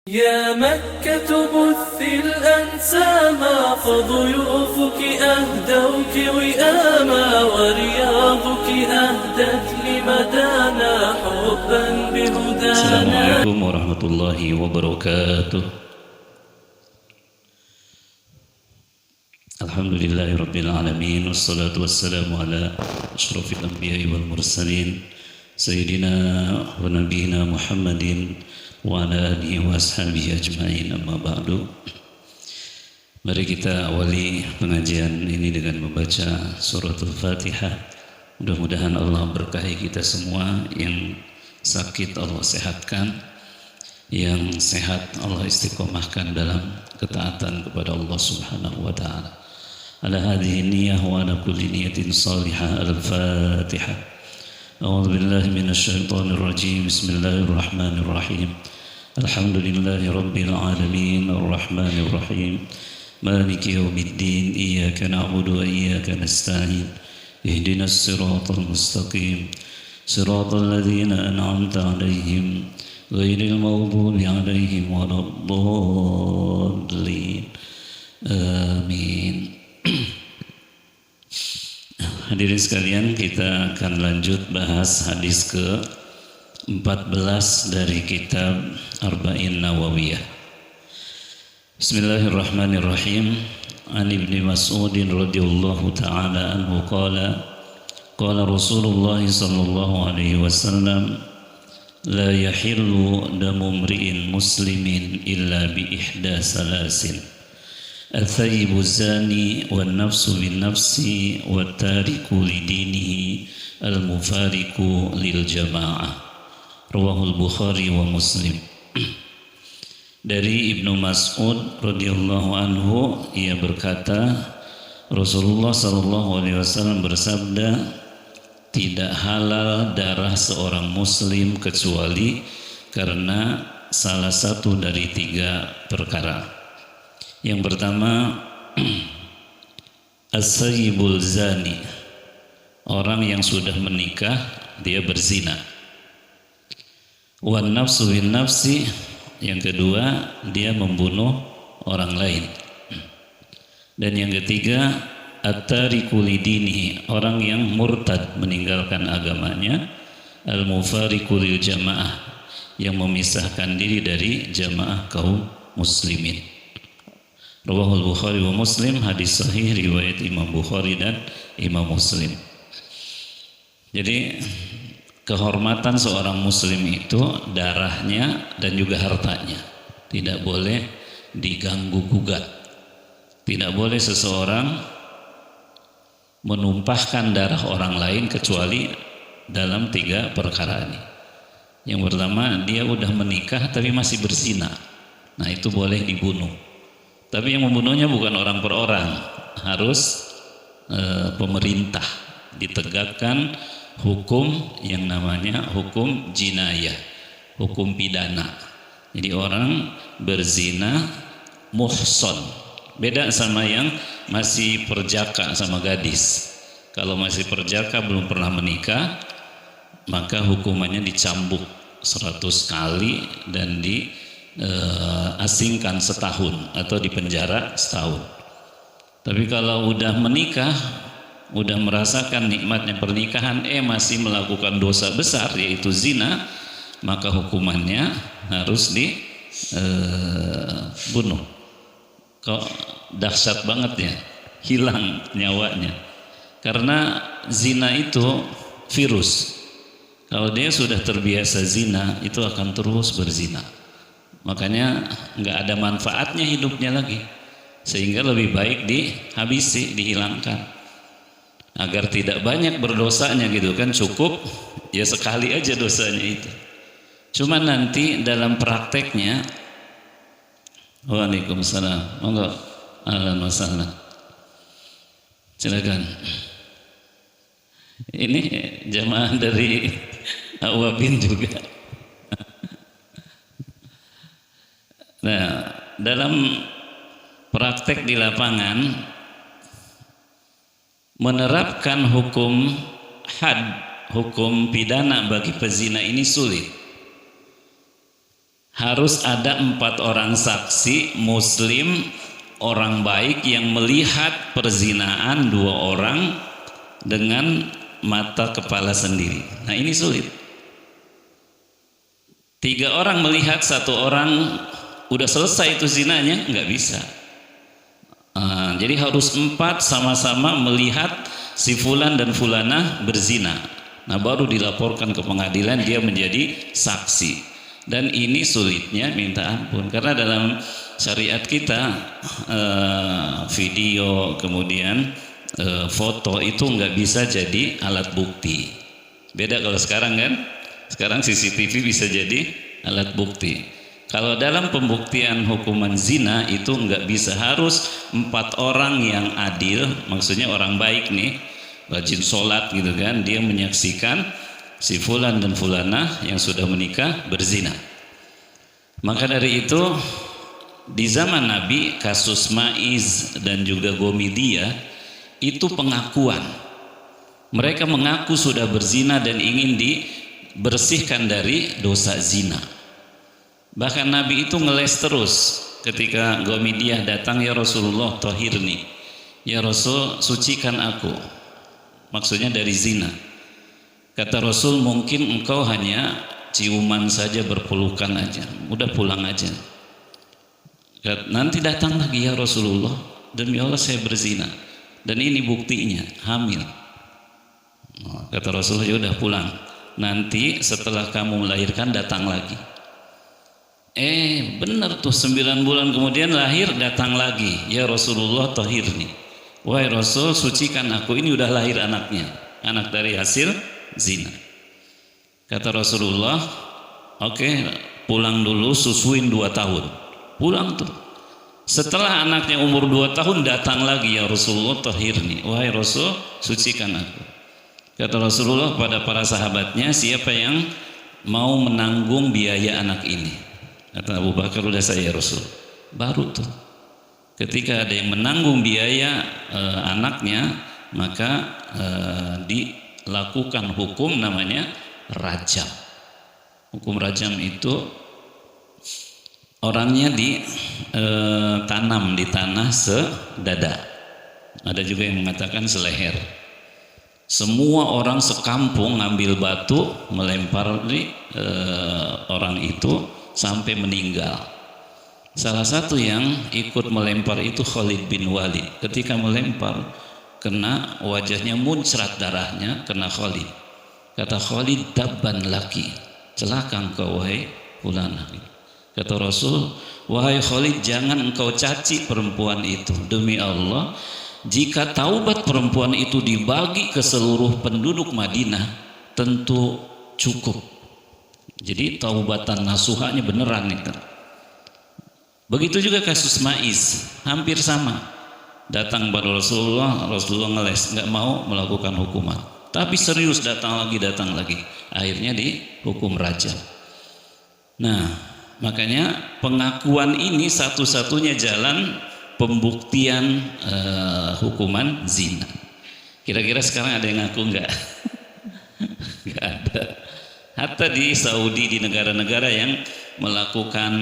يا مكة بثي الأنساما فضيوفك أهدوك وئاما ورياضك أهدت لمدانا حبا بهدانا. السلام عليكم ورحمة الله وبركاته. الحمد لله رب العالمين والصلاة والسلام على أشرف الأنبياء والمرسلين سيدنا ونبينا محمد wa ala alihi wa ashabihi ajma'in, amma ba'du. Mari kita awali pengajian ini dengan membaca suratul Fatihah. Mudah-mudahan Allah berkahi kita semua. Yang sakit Allah sehatkan, yang sehat Allah istiqomahkan dalam ketaatan kepada Allah subhanahu wa ta'ala. Ala hadhihi niyah wa ala kulli niyatin salihah. Al-Fatihah. أعوذ بالله من الشيطان الرجيم. بسم الله الرحمن الرحيم. الحمد لله رب العالمين الرحمن الرحيم مالك يوم الدين إياك نعبد وإياك نستعين اهدنا الصراط المستقيم صراط الذين أنعمت عليهم غير المغضوب عليهم ولا الضالين آمين. Hadirin sekalian, kita akan lanjut bahas hadis ke-14 dari kitab Arba'in Nawawiyah. Bismillahirrahmanirrahim. An Ibni Mas'udin radhiyallahu ta'ala anhu qala qala Rasulullah sallallahu alaihi wasallam la yahillu damu mri'in muslimin illa bi ihda salasin الثيب الزاني والنفس بالنفس والتارك لدينه المفارق للجماعة. رواه البخاري ومسلم. Dari Ibnu Mas'ud radhiyallahu anhu, ia berkata, Rasulullah sallallahu alaihi wasallam bersabda, tidak halal darah seorang muslim kecuali karena salah satu dari tiga perkara. Yang pertama, as-sayyibul zani, orang yang sudah menikah dia berzina. Wan nafsu bin nafsi, yang kedua dia membunuh orang lain. Dan yang ketiga, at-tariku lidinihi, orang yang murtad meninggalkan agamanya, al-mufariqu lil jamaah, yang memisahkan diri dari jamaah kaum muslimin. Rawahul Bukhari wa Muslim, hadis sahih riwayat Imam Bukhari dan Imam Muslim. Jadi kehormatan seorang muslim itu darahnya dan juga hartanya tidak boleh diganggu gugat. Tidak boleh seseorang menumpahkan darah orang lain kecuali dalam tiga perkara ini. Yang pertama, dia udah menikah tapi masih berzina. Nah, itu boleh dibunuh. Tapi yang membunuhnya bukan orang per orang, harus pemerintah, ditegakkan hukum yang namanya hukum jinayah, hukum pidana. Jadi orang berzina muhson, beda sama yang masih perjaka sama gadis. Kalau masih perjaka belum pernah menikah, maka hukumannya dicambuk 100 kali dan asingkan setahun atau dipenjara setahun. Tapi kalau udah menikah, udah merasakan nikmatnya pernikahan, masih melakukan dosa besar yaitu zina, maka hukumannya harus dibunuh. Kok dahsyat banget ya, hilang nyawanya. Karena zina itu virus. Kalau dia sudah terbiasa zina, itu akan terus berzina. Makanya nggak ada manfaatnya hidupnya lagi, sehingga lebih baik dihabisi, dihilangkan agar tidak banyak berdosanya gitu kan. Cukup ya sekali aja dosanya itu. Cuma nanti dalam prakteknya, waalaikumsalam, monggo, ahlan wa sahlan, silakan. Ini jamaah dari Awabin juga. Nah, dalam praktek di lapangan menerapkan hukum had, hukum pidana bagi pezina ini sulit. harus ada 4 orang saksi muslim orang baik yang melihat perzinaan 2 orang dengan mata kepala sendiri. Nah ini sulit. 3 orang melihat, 1 orang udah selesai itu zinanya, nggak bisa. Jadi harus 4 sama-sama melihat si fulan dan fulanah berzina. Nah baru dilaporkan ke pengadilan, dia menjadi saksi. Dan ini sulitnya minta ampun, karena dalam syariat kita video kemudian foto itu nggak bisa jadi alat bukti. Beda kalau sekarang kan, sekarang CCTV bisa jadi alat bukti. Kalau dalam pembuktian hukuman zina itu nggak bisa, harus 4 orang yang adil, maksudnya orang baik nih, rajin sholat gitu kan, dia menyaksikan si fulan dan fulanah yang sudah menikah berzina. Maka dari itu di zaman Nabi kasus Maiz dan juga Gomidia itu pengakuan. Mereka mengaku sudah berzina dan ingin dibersihkan dari dosa zina. Bahkan Nabi itu ngeles terus ketika Gomidia datang, ya Rasulullah tahirni, ya Rasul sucikan aku, maksudnya dari zina. Kata Rasul, mungkin engkau hanya ciuman saja, berpelukan aja, udah pulang aja. Nanti datang lagi, ya Rasulullah demi Allah saya berzina dan ini buktinya hamil. Kata Rasulullah, ya udah pulang, nanti setelah kamu melahirkan datang lagi. Benar tuh, 9 bulan kemudian lahir, datang lagi, ya Rasulullah tahirni, wahai Rasul sucikan aku, ini udah lahir anaknya, anak dari hasil zina. Kata Rasulullah, oke, pulang dulu, susuin 2 tahun. Pulang tuh. Setelah anaknya umur 2 tahun datang lagi, ya Rasulullah tahirni, wahai Rasul sucikan aku. Kata Rasulullah pada para sahabatnya, siapa yang mau menanggung biaya anak ini? Kata Abu Bakar, udah saya ya Rasul. Baru tuh ketika ada yang menanggung biaya anaknya, maka dilakukan hukum namanya rajam. Hukum rajam itu orangnya ditanam di tanah sedada. Ada juga yang mengatakan seleher. Semua orang sekampung ngambil batu melempar di orang itu sampai meninggal. Salah satu yang ikut melempar itu Khalid bin Walid. Ketika melempar, kena wajahnya, muncrat darahnya, kena Khalid. Kata Khalid, tabban laki, celaka engkau wahai fulanah. Kata Rasul, wahai Khalid, jangan engkau caci perempuan itu. Demi Allah, jika taubat perempuan itu dibagi ke seluruh penduduk Madinah, tentu cukup. Jadi taubatan nasuhanya beneran itu. Begitu juga kasus Maiz, hampir sama. Datang pada Rasulullah, Rasulullah ngeles, nggak mau melakukan hukuman. Tapi serius datang lagi. Akhirnya dihukum rajam. Nah, makanya pengakuan ini satu-satunya jalan pembuktian hukuman zina. Kira-kira sekarang ada yang ngaku nggak? Nggak ada. Hatta di Saudi, di negara-negara yang melakukan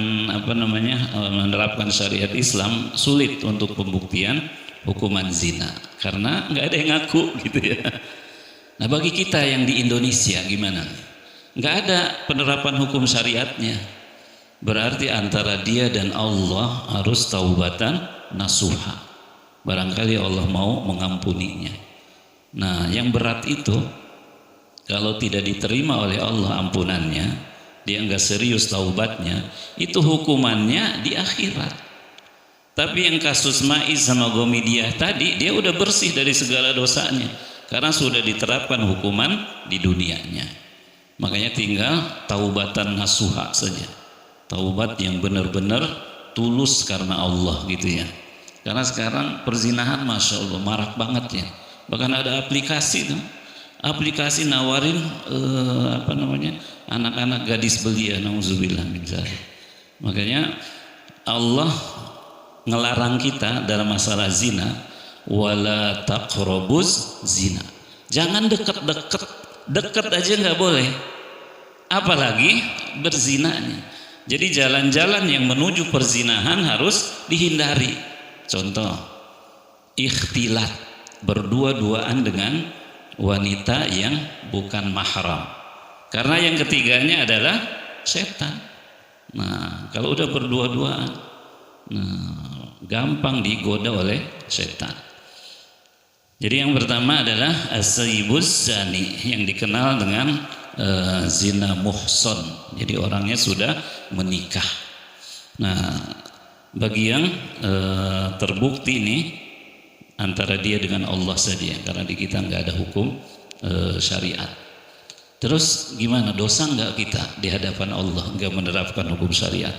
menerapkan syariat Islam, sulit untuk pembuktian hukuman zina karena nggak ada yang ngaku gitu ya. Nah bagi kita yang di Indonesia gimana? Nggak ada penerapan hukum syariatnya. Berarti antara dia dan Allah harus taubatan nasuha. Barangkali Allah mau mengampuninya. Nah yang berat itu, kalau tidak diterima oleh Allah ampunannya, dia enggak serius taubatnya, itu hukumannya di akhirat. Tapi yang kasus Maiz sama Gomidia tadi, dia udah bersih dari segala dosanya karena sudah diterapkan hukuman di dunianya. Makanya tinggal taubatan nasuha saja, taubat yang benar-benar tulus karena Allah gitu ya. Karena sekarang perzinahan masya Allah marak banget ya, bahkan ada aplikasi tuh, aplikasi nawarin anak-anak gadis belia, nauzubillah min dzalik. Makanya Allah ngelarang kita dalam masalah zina, wala taqrabuz zina. Jangan dekat aja nggak boleh, apalagi berzinanya. Jadi jalan-jalan yang menuju perzinahan harus dihindari. Contoh, ikhtilat, berdua-duaan dengan wanita yang bukan mahram. Karena yang ketiganya adalah setan. Nah, kalau udah berdua-duaan, gampang digoda oleh setan. Jadi yang pertama adalah as-sayyibuz zani, yang dikenal dengan zina muhson. Jadi orangnya sudah menikah. Nah, bagi yang terbukti ini antara dia dengan Allah saja, karena di kita nggak ada hukum syariat. Terus gimana, dosa nggak kita di hadapan Allah nggak menerapkan hukum syariat?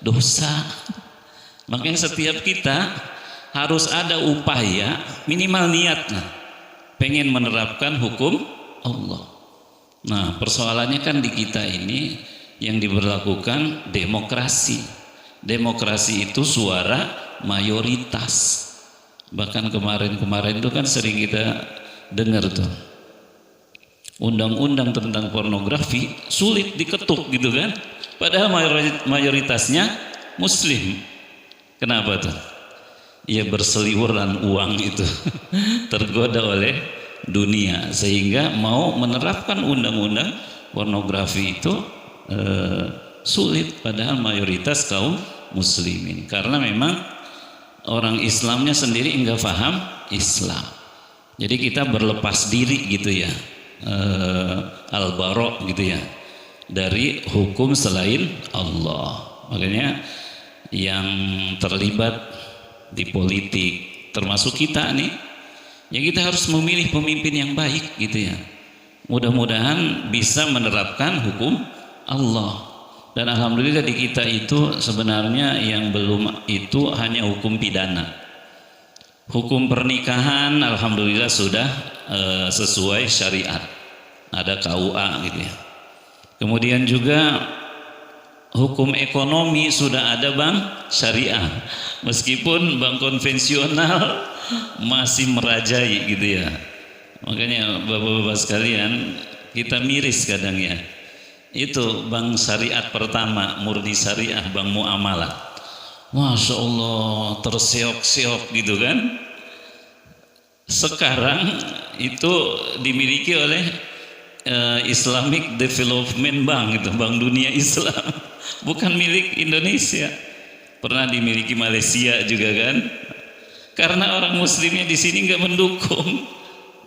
Dosa. Makanya setiap kita harus ada upaya, minimal niatnya pengen menerapkan hukum Allah. Nah, persoalannya kan di kita ini yang diberlakukan demokrasi. Demokrasi itu suara mayoritas. Bahkan kemarin itu kan sering kita dengar tuh, undang-undang tentang pornografi sulit diketuk gitu kan, padahal mayoritasnya muslim. Kenapa tuh? Ya berseliweran uang itu tergoda oleh dunia, sehingga mau menerapkan undang-undang pornografi itu sulit, padahal mayoritas kaum muslimin, karena memang orang Islamnya sendiri enggak paham Islam. Jadi kita berlepas diri gitu ya, al-bara' gitu ya, dari hukum selain Allah. Makanya yang terlibat di politik termasuk kita nih, ya kita harus memilih pemimpin yang baik gitu ya. Mudah-mudahan bisa menerapkan hukum Allah. Dan alhamdulillah di kita itu sebenarnya yang belum itu hanya hukum pidana. Hukum pernikahan alhamdulillah sudah sesuai syariat. Ada KUA gitu ya. Kemudian juga hukum ekonomi sudah ada bank syariah. Meskipun bank konvensional masih merajai gitu ya. Makanya bapak-bapak sekalian, kita miris kadang ya. Itu bank syariat pertama, murni syariah, bank muamalah. Masya Allah, terseok-seok gitu kan. Sekarang itu dimiliki oleh Islamic Development Bank, itu Bank Dunia Islam, bukan milik Indonesia. Pernah dimiliki Malaysia juga kan. Karena orang muslimnya di sini nggak mendukung.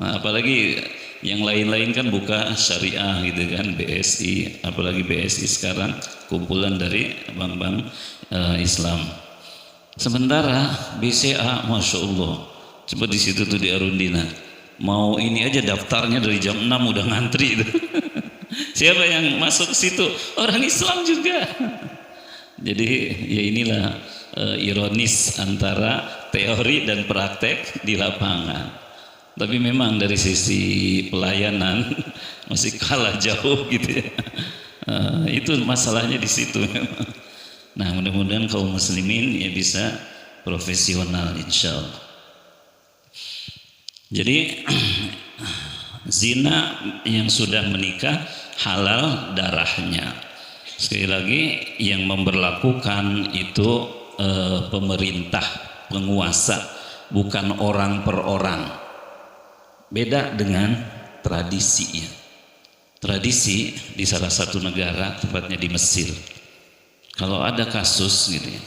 Nah, apalagi yang lain-lain kan buka syariah gitu kan, BSI, apalagi BSI sekarang kumpulan dari bank-bank Islam. Sementara BCA, masya Allah, coba di situ tuh di Arundina, mau ini aja daftarnya dari jam 6 udah ngantri itu. Siapa yang masuk ke situ? Orang Islam juga. Jadi ya inilah ironis antara teori dan praktek di lapangan. Tapi memang dari sisi pelayanan masih kalah jauh gitu ya. Itu masalahnya di situ memang. Nah, mudah-mudahan kaum muslimin ya bisa profesional insya Allah. Jadi zina yang sudah menikah halal darahnya. Sekali lagi yang memberlakukan itu pemerintah, penguasa, bukan orang per orang. Beda dengan tradisi ya. Tradisi di salah satu negara, tepatnya di Mesir, kalau ada kasus gitu ya,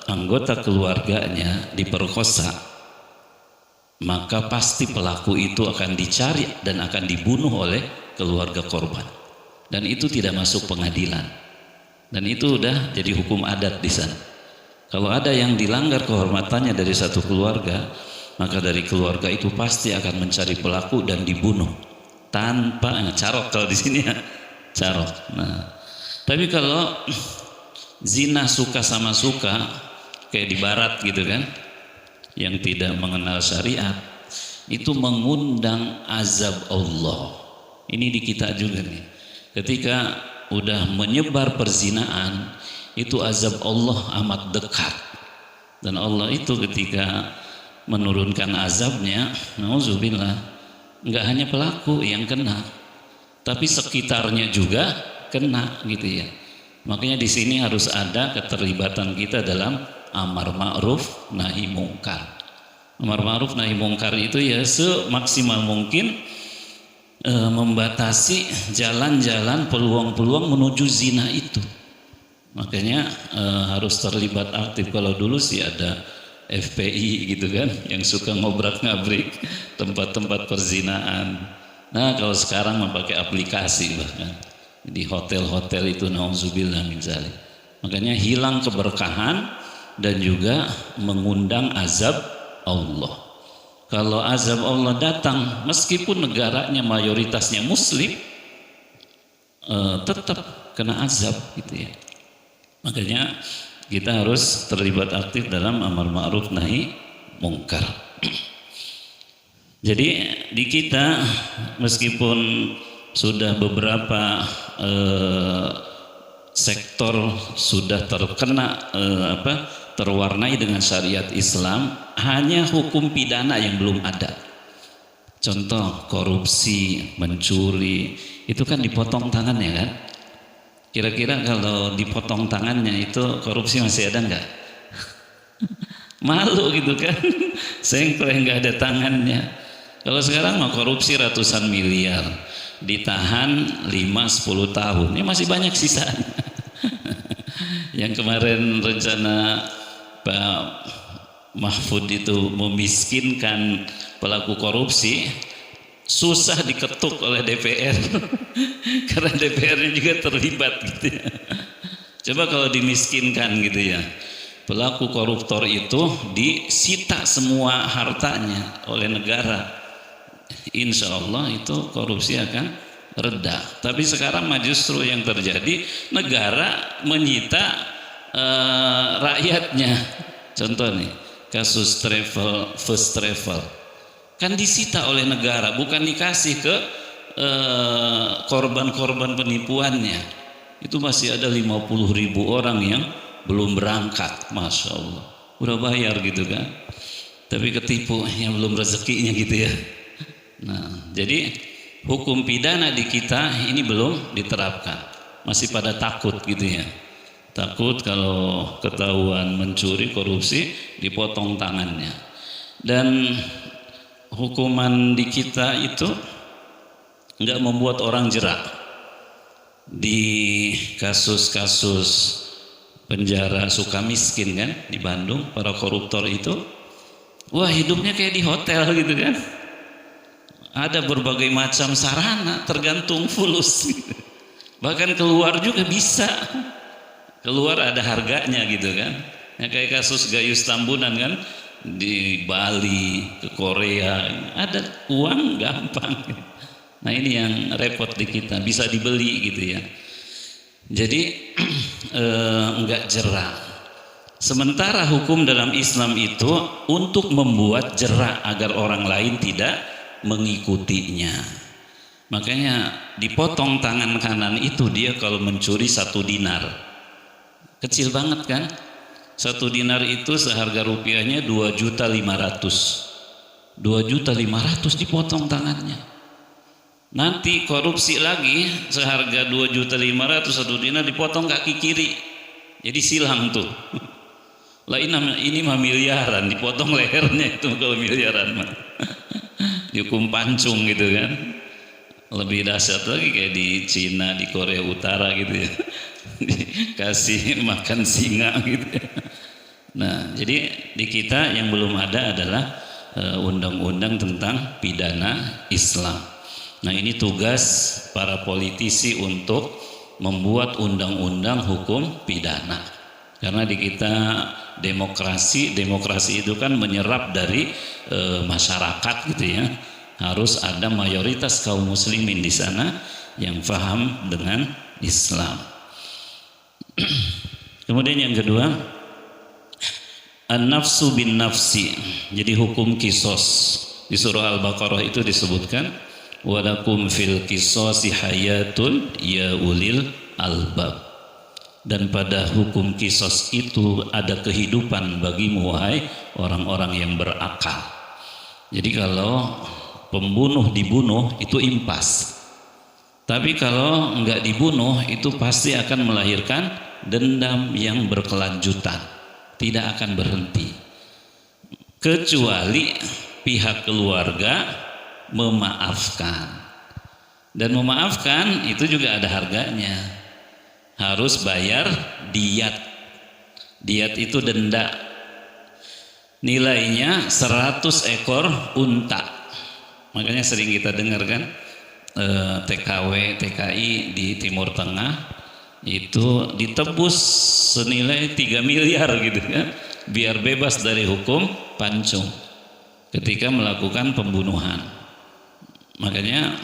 anggota keluarganya diperkosa, maka pasti pelaku itu akan dicari dan akan dibunuh oleh keluarga korban, dan itu tidak masuk pengadilan, dan itu udah jadi hukum adat di sana. Kalau ada yang dilanggar kehormatannya dari satu keluarga, maka dari keluarga itu pasti akan mencari pelaku dan dibunuh tanpa carok. Kalau di sini ya carok. Nah, tapi kalau zina suka sama suka kayak di barat gitu kan, yang tidak mengenal syariat, itu mengundang azab Allah. Ini di kita juga nih. Ketika udah menyebar perzinaan, itu azab Allah amat dekat. Dan Allah itu ketika menurunkan azabnya, nauzubillah, enggak hanya pelaku yang kena, tapi sekitarnya juga kena gitu ya. Makanya di sini harus ada keterlibatan kita dalam amar ma'ruf nahi mungkar. Amar ma'ruf nahi mungkar itu ya semaksimal mungkin membatasi jalan-jalan peluang-peluang menuju zina itu. Makanya harus terlibat aktif. Kalau dulu sih ada FPI gitu kan, yang suka ngobrak-ngabrik tempat-tempat perzinaan. Nah kalau sekarang memakai aplikasi bahkan di hotel-hotel itu, nauzubillah min zalik. Makanya hilang keberkahan dan juga mengundang azab Allah. Kalau azab Allah datang meskipun negaranya mayoritasnya muslim, tetap kena azab gitu ya. Makanya kita harus terlibat aktif dalam amar ma'ruf nahi mungkar. Jadi di kita meskipun sudah beberapa sektor sudah terkena terwarnai dengan syariat Islam, hanya hukum pidana yang belum ada. Contoh korupsi, mencuri, itu kan dipotong tangannya kan. Kira-kira kalau dipotong tangannya itu korupsi masih ada nggak? Malu gitu kan, sengkleh nggak ada tangannya. Kalau sekarang mau korupsi ratusan miliar, ditahan 5-10 tahun, ini masih banyak sisanya. Yang kemarin rencana Pak Mahfud itu memiskinkan pelaku korupsi, susah diketuk oleh DPR karena DPR-nya juga terlibat gitu ya. Coba kalau dimiskinkan gitu ya, pelaku koruptor itu disita semua hartanya oleh negara, insya Allah itu korupsi akan reda. Tapi sekarang justru yang terjadi, negara menyita rakyatnya. Contoh nih kasus first travel kan disita oleh negara, bukan dikasih ke korban-korban penipuannya. Itu masih ada 50.000 orang yang belum berangkat, masya Allah. Udah bayar gitu kan, tapi ketipu yang belum rezekinya gitu ya. Nah, jadi hukum pidana di kita ini belum diterapkan, masih pada takut gitu ya. Takut kalau ketahuan mencuri, korupsi, dipotong tangannya. Dan hukuman di kita itu nggak membuat orang jerak. Di kasus-kasus penjara Sukamiskin kan di Bandung, para koruptor itu, wah hidupnya kayak di hotel gitu kan. Ada berbagai macam sarana, tergantung fulus. Bahkan keluar juga bisa. Keluar ada harganya gitu kan. Ya, kayak kasus Gayus Tambunan kan, di Bali, ke Korea, ada uang gampang. Nah ini yang repot di kita, bisa dibeli gitu ya. Jadi enggak jerak. Sementara hukum dalam Islam itu untuk membuat jerak agar orang lain tidak mengikutinya. Makanya dipotong tangan kanan itu dia kalau mencuri 1 dinar. Kecil banget kan? 1 dinar itu seharga rupiahnya 2.500.000. 2.500.000 dipotong tangannya. Nanti korupsi lagi seharga 2.500.000, 1 dinar dipotong kaki kiri. Jadi silang tuh. Lah ini mah miliaran, dipotong lehernya itu kalau miliaran mah. Dihukum pancung gitu kan. Lebih dahsyat lagi kayak di Cina, di Korea Utara gitu ya. Dikasih makan singa gitu ya. Nah jadi di kita yang belum ada adalah undang-undang tentang pidana Islam. Nah ini tugas para politisi untuk membuat undang-undang hukum pidana. Karena di kita demokrasi itu kan menyerap dari masyarakat gitu ya. Harus ada mayoritas kaum muslimin di sana yang paham dengan Islam. Kemudian yang kedua, an-nafsu bin nafsi. Jadi hukum kisos di surah Al-Baqarah itu disebutkan, walakum fil qisasi hayatun ya ulil albab. Dan pada hukum kisos itu ada kehidupan bagimu wahai orang-orang yang berakal. Jadi kalau pembunuh dibunuh itu impas. Tapi kalau nggak dibunuh itu pasti akan melahirkan dendam yang berkelanjutan, tidak akan berhenti. Kecuali pihak keluarga memaafkan. Dan memaafkan itu juga ada harganya. Harus bayar diat. Diat itu denda. Nilainya 100 ekor unta. Makanya sering kita dengar kan, TKW, TKI di Timur Tengah itu ditebus senilai 3 miliar gitu kan, biar bebas dari hukum pancung ketika melakukan pembunuhan. Makanya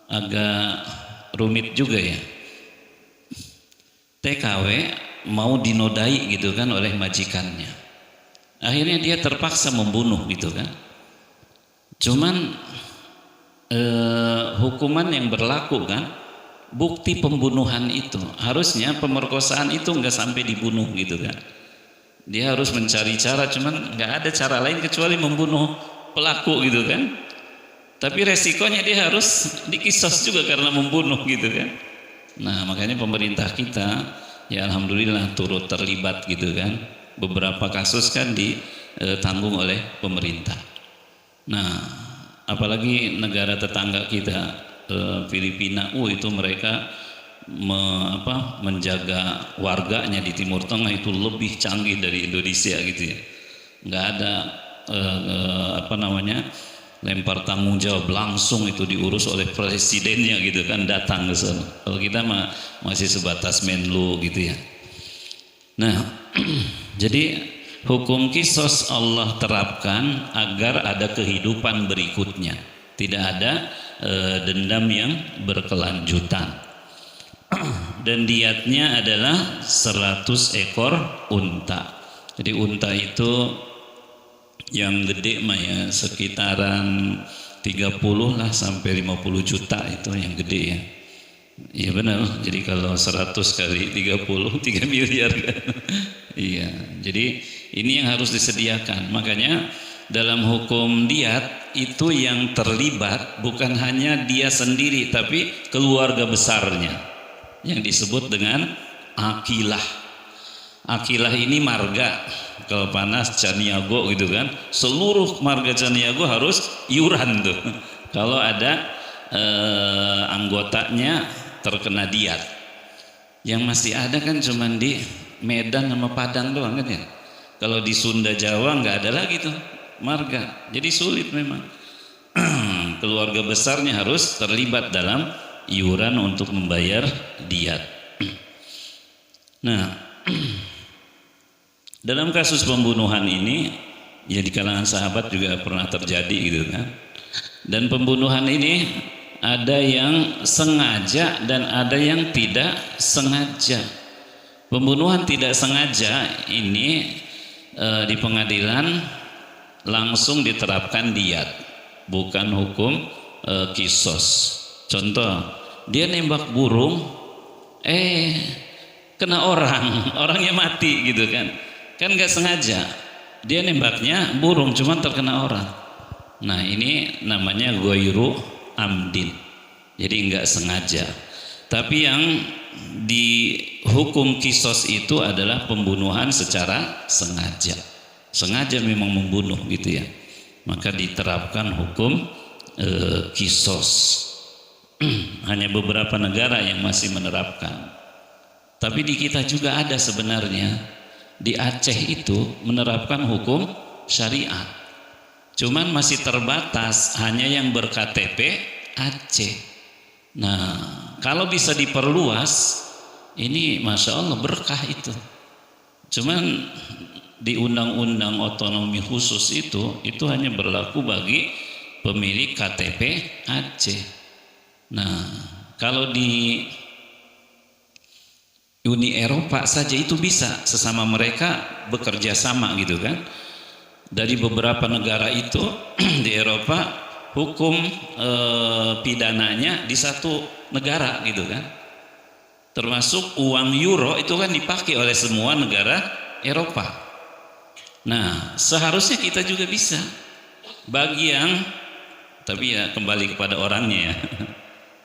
agak rumit juga ya, TKW mau dinodai gitu kan oleh majikannya, akhirnya dia terpaksa membunuh gitu kan. Cuman hukuman yang berlaku kan bukti pembunuhan itu, harusnya pemerkosaan itu nggak sampai dibunuh gitu kan. Dia harus mencari cara, cuman nggak ada cara lain kecuali membunuh pelaku gitu kan. Tapi resikonya dia harus dikisos juga karena membunuh gitu kan. Nah makanya pemerintah kita ya alhamdulillah turut terlibat gitu kan. Beberapa kasus kan ditanggung oleh pemerintah. Nah apalagi negara tetangga kita Filipina, itu mereka menjaga warganya di Timur Tengah itu lebih canggih dari Indonesia gitu ya. Nggak ada lempar tanggung jawab, langsung itu diurus oleh presidennya gitu kan, datang ke sana. Kalau kita masih sebatas Menlu gitu ya. Nah jadi hukum kisos Allah terapkan agar ada kehidupan berikutnya, tidak ada dendam yang berkelanjutan. Dan diatnya adalah 100 ekor unta. Jadi unta itu yang gede mah ya sekitaran 30 lah sampai 50 juta itu yang gede ya. Iya benar. Jadi kalau 100 kali 30 3 miliar kan. Iya. Jadi ini yang harus disediakan. Makanya dalam hukum diat itu yang terlibat bukan hanya dia sendiri tapi keluarga besarnya, yang disebut dengan akilah. Akilah ini marga, kalau panas Caniago gitu kan, seluruh marga Caniago harus iuran tuh kalau ada anggotanya terkena diat. Yang masih ada kan cuman di Medan sama Padang doang kan ya. Kalau di Sunda Jawa nggak ada lagi tuh marga, jadi sulit memang. Keluarga besarnya harus terlibat dalam iuran untuk membayar diat. Nah dalam kasus pembunuhan ini ya di kalangan sahabat juga pernah terjadi gitu kan. Dan pembunuhan ini ada yang sengaja dan ada yang tidak sengaja. Pembunuhan tidak sengaja ini di pengadilan langsung diterapkan diat, bukan hukum kisos. Contoh, dia nembak burung, kena orangnya mati gitu kan. Kan nggak sengaja, dia nembaknya burung cuman terkena orang. Nah ini namanya ghairu amdin, jadi nggak sengaja. Tapi yang dihukum kisos itu adalah pembunuhan secara sengaja. Sengaja memang membunuh gitu ya, maka diterapkan hukum kisos. Hanya beberapa negara yang masih menerapkan. Tapi di kita juga ada sebenarnya. Di Aceh itu menerapkan hukum syariat. Cuman masih terbatas, hanya yang berKTP Aceh. Nah, kalau bisa diperluas, ini Masya Allah berkah itu. Cuman di undang-undang otonomi khusus itu hanya berlaku bagi pemilik KTP Aceh. Nah, kalau di Uni Eropa saja itu bisa sesama mereka bekerja sama gitu kan. Dari beberapa negara itu di Eropa hukum pidananya di satu negara gitu kan. Termasuk uang euro itu kan dipakai oleh semua negara Eropa. Nah seharusnya kita juga bisa. Bagi yang Tapi ya kembali kepada orangnya ya.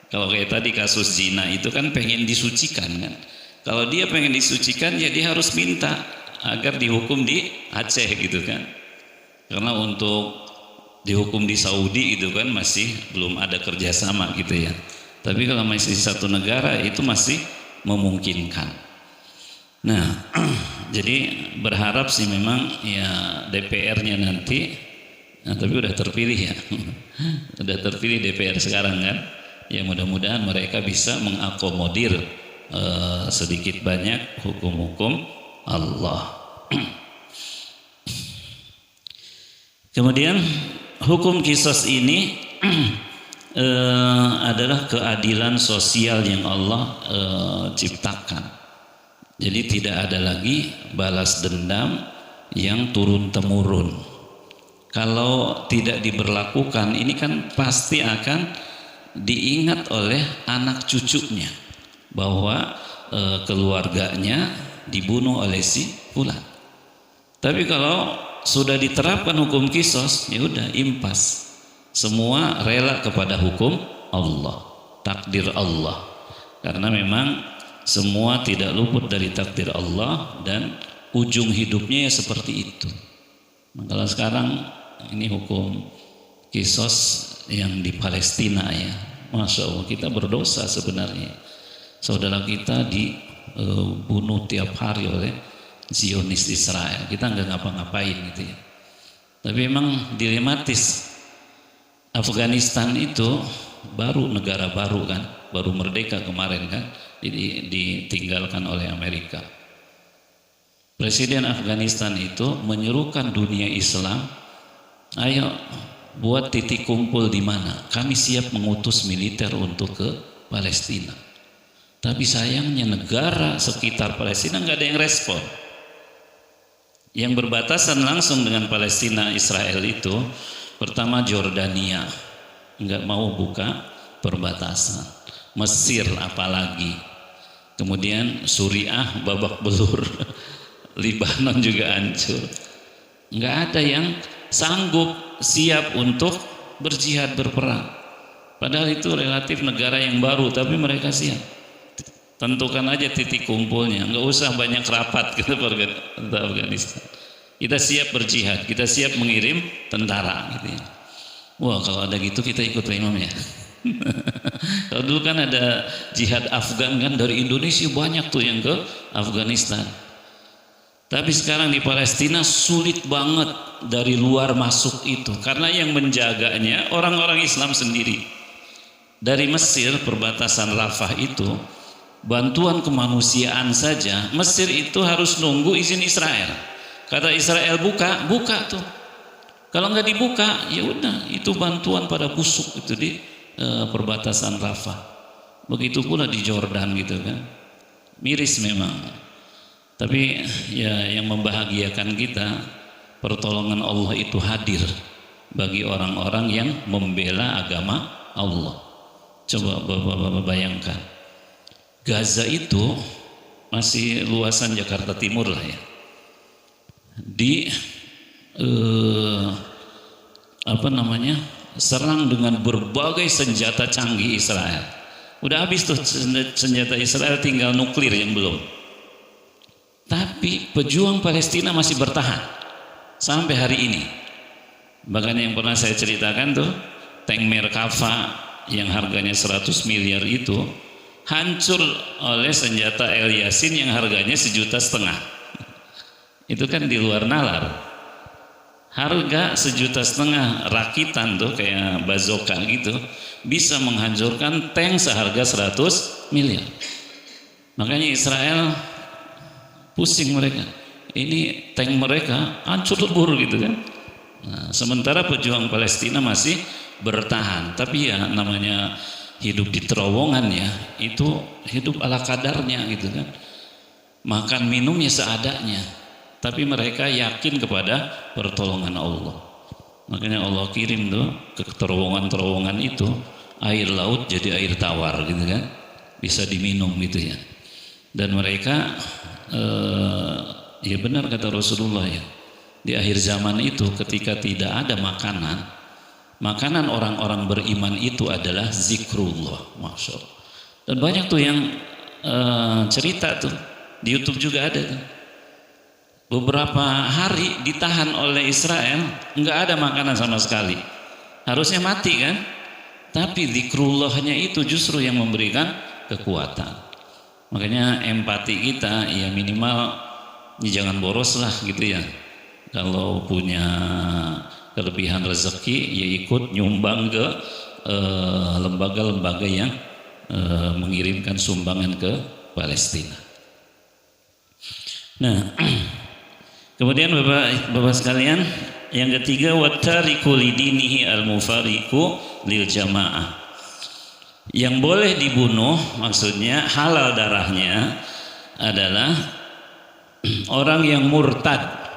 Kalau kayak tadi kasus zina itu kan pengen disucikan kan. Kalau dia pengen disucikan ya dia harus minta agar dihukum di Aceh gitu kan. Karena untuk dihukum di Saudi itu kan masih belum ada kerjasama gitu ya. Tapi kalau masih satu negara itu masih memungkinkan. Nah, jadi berharap sih memang ya DPR-nya nanti, nah, tapi udah terpilih ya, udah terpilih DPR sekarang kan. Ya mudah-mudahan mereka bisa mengakomodir sedikit banyak hukum-hukum Allah. Kemudian hukum qisas ini adalah keadilan sosial yang Allah ciptakan. Jadi tidak ada lagi balas dendam yang turun-temurun. Kalau tidak diberlakukan, ini kan pasti akan diingat oleh anak cucunya bahwa keluarganya dibunuh oleh si fulan. Tapi kalau sudah diterapkan hukum qisas, ya udah impas. Semua rela kepada hukum Allah, takdir Allah. Karena memang semua tidak luput dari takdir Allah dan ujung hidupnya ya seperti itu. Nah, kalau sekarang ini hukum qisas yang di Palestina ya, Masya Allah kita berdosa sebenarnya. Saudara kita dibunuh tiap hari oleh Zionis Israel. Kita nggak ngapa-ngapain gitu ya. Tapi memang dilematis. Afghanistan itu baru negara baru kan, baru merdeka kemarin kan. Ditinggalkan oleh Amerika. Presiden Afghanistan itu menyerukan dunia Islam, ayo buat titik kumpul di mana. Kami siap mengutus militer untuk ke Palestina. Tapi sayangnya negara sekitar Palestina nggak ada yang respon. Yang berbatasan langsung dengan Palestina Israel itu pertama Jordania nggak mau buka perbatasan. Mesir apalagi, kemudian Suriah babak belur, Libanon juga hancur. Nggak ada yang sanggup siap untuk berjihad berperang. Padahal itu relatif negara yang baru, tapi mereka siap. Tentukan aja titik kumpulnya, nggak usah banyak rapat kita Afghanistan. Kita siap berjihad, kita siap mengirim tentara gitu ya. Wah kalau ada gitu kita ikut Imam ya. Kalau dulu kan ada jihad Afgan kan dari Indonesia banyak tuh yang ke Afghanistan. Tapi sekarang di Palestina sulit banget dari luar masuk itu karena yang menjaganya orang-orang Islam sendiri. Dari Mesir perbatasan Rafah itu bantuan kemanusiaan saja Mesir itu harus nunggu izin Israel. Kata Israel buka tuh. Kalau nggak dibuka ya udah itu bantuan pada busuk itu di perbatasan Rafah. Begitu pula di Jordan gitu kan. Miris memang. Tapi ya yang membahagiakan kita pertolongan Allah itu hadir bagi orang-orang yang membela agama Allah. Coba Bapak-bapak bayangkan. Gaza itu masih luasan Jakarta Timur lah ya. Serang dengan berbagai senjata canggih Israel. Udah habis tuh senjata Israel, tinggal nuklir yang belum. Tapi pejuang Palestina masih bertahan sampai hari ini. Bahkan yang pernah saya ceritakan tuh tank Merkava yang harganya 100 miliar itu hancur oleh senjata El Yasin yang harganya 1,5 juta. Itu kan di luar nalar. Harga 1,5 juta rakitan tuh kayak bazooka gitu bisa menghancurkan tank seharga 100 miliar. Makanya Israel pusing mereka. Ini tank mereka hancur lebur gitu kan. Nah, sementara pejuang Palestina masih bertahan. Tapi ya namanya hidup di terowongan ya, itu hidup ala kadarnya gitu kan. Makan minumnya seadanya. Tapi mereka yakin kepada pertolongan Allah. Makanya Allah kirim tuh ke terowongan-terowongan itu air laut jadi air tawar gitu kan, bisa diminum gitu ya. Dan mereka ya benar kata Rasulullah ya, di akhir zaman itu ketika tidak ada makanan, Makanan orang-orang beriman itu adalah zikrullah, Masya Allah. Dan banyak tuh yang cerita tuh di YouTube juga ada tuh. Beberapa hari ditahan oleh Israel, nggak ada makanan sama sekali. Harusnya mati kan? Tapi zikrullahnya itu justru yang memberikan kekuatan. Makanya empati kita ya minimal ya jangan boros lah gitu ya. Kalau punya kelebihan rezeki ya ikut nyumbang ke lembaga-lembaga yang mengirimkan sumbangan ke Palestina. Nah, kemudian Bapak sekalian, yang ketiga wattariku lidinihi al-mufariqu lil jamaah. Yang boleh dibunuh maksudnya halal darahnya adalah orang yang murtad.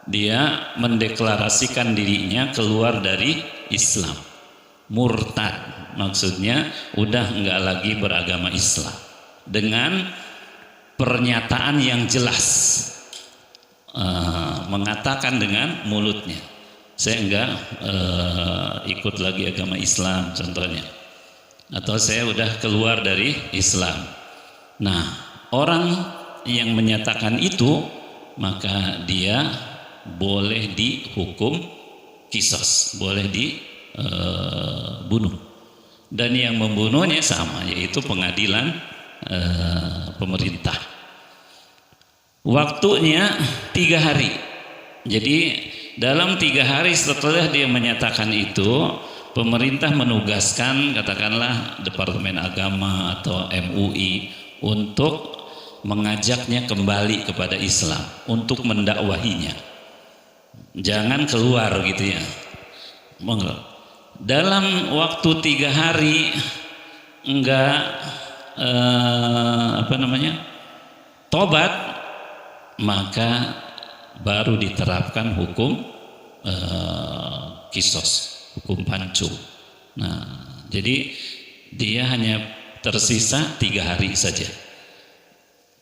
Dia mendeklarasikan dirinya keluar dari Islam. Murtad maksudnya udah enggak lagi beragama Islam dengan pernyataan yang jelas, mengatakan dengan mulutnya saya enggak ikut lagi agama Islam contohnya, atau saya udah keluar dari Islam. Nah, orang yang menyatakan itu maka dia boleh dihukum qisas, boleh dibunuh. Dan yang membunuhnya sama, yaitu pengadilan pemerintah. Waktunya 3 hari. Jadi dalam 3 hari setelah dia menyatakan itu, pemerintah menugaskan katakanlah Departemen Agama atau MUI untuk mengajaknya kembali kepada Islam, untuk mendakwahinya. Jangan keluar gitu ya. Dalam waktu 3 hari enggak tobat, maka baru diterapkan hukum qisas, hukum pancung. Nah, jadi dia hanya tersisa 3 hari saja.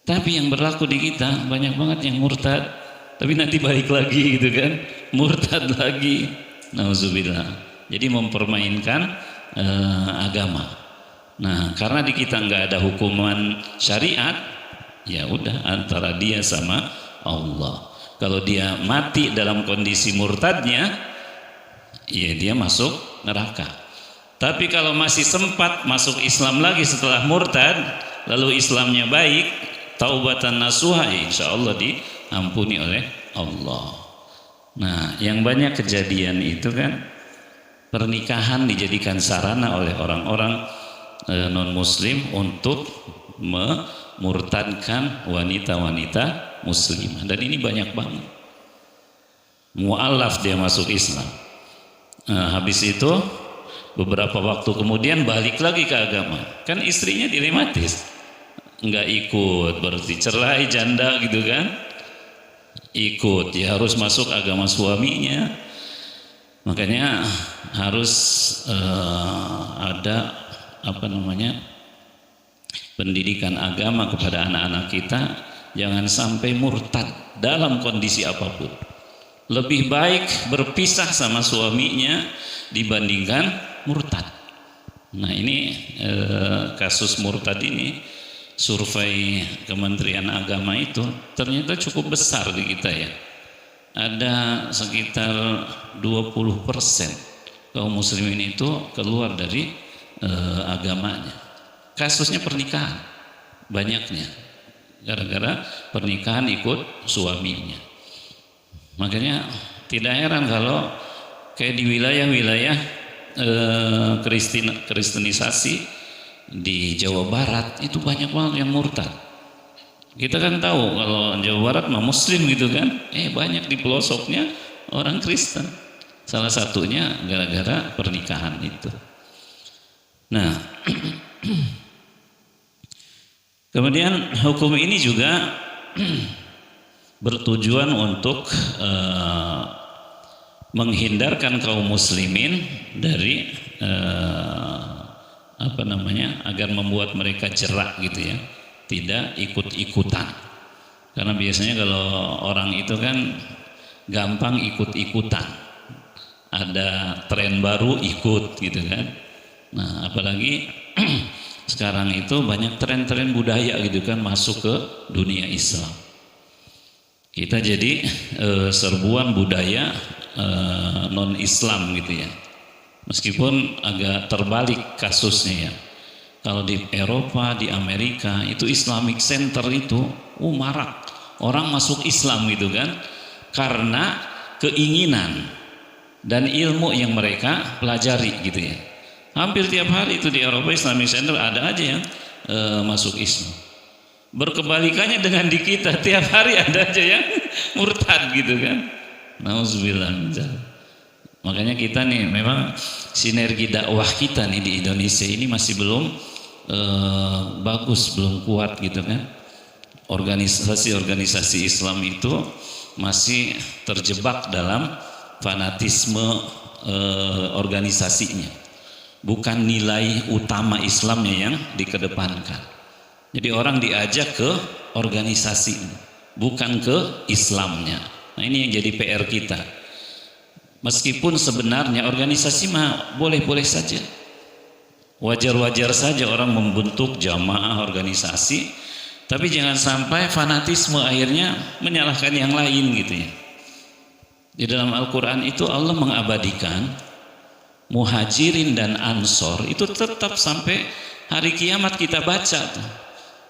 Tapi yang berlaku di kita banyak banget yang murtad, tapi nanti balik lagi gitu kan, murtad lagi, nauzubillah. Jadi mempermainkan agama. Nah, karena di kita nggak ada hukuman syariat, ya udah antara dia sama Allah. Kalau dia mati dalam kondisi murtadnya, ya dia masuk neraka. Tapi kalau masih sempat masuk Islam lagi setelah murtad, lalu Islamnya baik, taubatan nasuha, ya insya Allah diampuni oleh Allah. Nah, yang banyak kejadian itu kan pernikahan dijadikan sarana oleh orang-orang non-muslim untuk memurtadkan wanita-wanita muslimah. Dan ini banyak banget. Mu'alaf dia masuk Islam. Nah, habis itu beberapa waktu kemudian balik lagi ke agama. Kan istrinya dilematis, nggak ikut, berarti cerai, janda gitu kan. Ikut, ya harus masuk agama suaminya. Makanya harus ada pendidikan agama kepada anak-anak kita. Jangan sampai murtad dalam kondisi apapun. Lebih baik berpisah sama suaminya dibandingkan murtad. Nah, ini kasus murtad ini, survei Kementerian Agama itu ternyata cukup besar di kita ya. Ada sekitar 20% kaum muslimin itu keluar dari agamanya. Kasusnya pernikahan banyaknya, gara-gara pernikahan ikut suaminya. Makanya tidak heran kalau kayak di wilayah-wilayah kristenisasi di Jawa Barat itu banyak banget yang murtad. Kita kan tahu kalau Jawa Barat mah muslim gitu kan, banyak di pelosoknya orang Kristen. Salah satunya gara-gara pernikahan itu. Nah, kemudian hukum ini juga bertujuan untuk menghindarkan kaum muslimin dari agar membuat mereka jerak gitu ya, tidak ikut-ikutan. Karena biasanya kalau orang itu kan gampang ikut-ikutan, ada tren baru ikut gitu kan. Nah apalagi sekarang itu banyak tren-tren budaya gitu kan masuk ke dunia Islam. Kita jadi serbuan budaya non Islam gitu ya. Meskipun agak terbalik kasusnya ya. Kalau di Eropa, di Amerika itu Islamic Center itu marak. Orang masuk Islam gitu kan karena keinginan dan ilmu yang mereka pelajari gitu ya. Hampir tiap hari itu di Eropa Islamic Center ada aja yang masuk Islam. Berkebalikannya dengan di kita, tiap hari ada aja yang murtad gitu kan. Nauzubillah. Makanya kita nih memang sinergi dakwah kita nih di Indonesia ini masih belum bagus, belum kuat gitu kan. Organisasi-organisasi Islam itu masih terjebak dalam fanatisme organisasinya, bukan nilai utama Islamnya yang dikedepankan. Jadi orang diajak ke organisasi, bukan ke Islamnya. Nah ini yang jadi PR kita. Meskipun sebenarnya organisasi mah boleh-boleh saja, wajar-wajar saja orang membentuk jamaah organisasi, tapi jangan sampai fanatisme akhirnya menyalahkan yang lain gitu ya. Di dalam Al-Quran itu Allah mengabadikan Muhajirin dan Ansor itu tetap sampai hari kiamat kita baca tuh.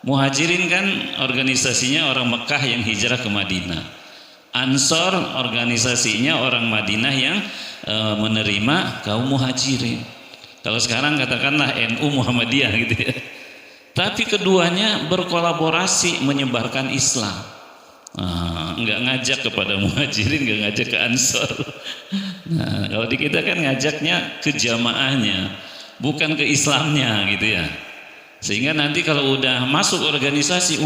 Muhajirin kan organisasinya orang Mekah yang hijrah ke Madinah. Ansor organisasinya orang Madinah yang menerima kaum Muhajirin. Kalau sekarang katakanlah NU Muhammadiyah gitu ya. Tapi keduanya berkolaborasi menyebarkan Islam. Enggak ngajak kepada Muhajirin, enggak ngajak ke Ansor. Nah, kalau di kita kan ngajaknya ke jamaahnya, bukan ke Islamnya gitu ya. Sehingga nanti kalau udah masuk organisasi,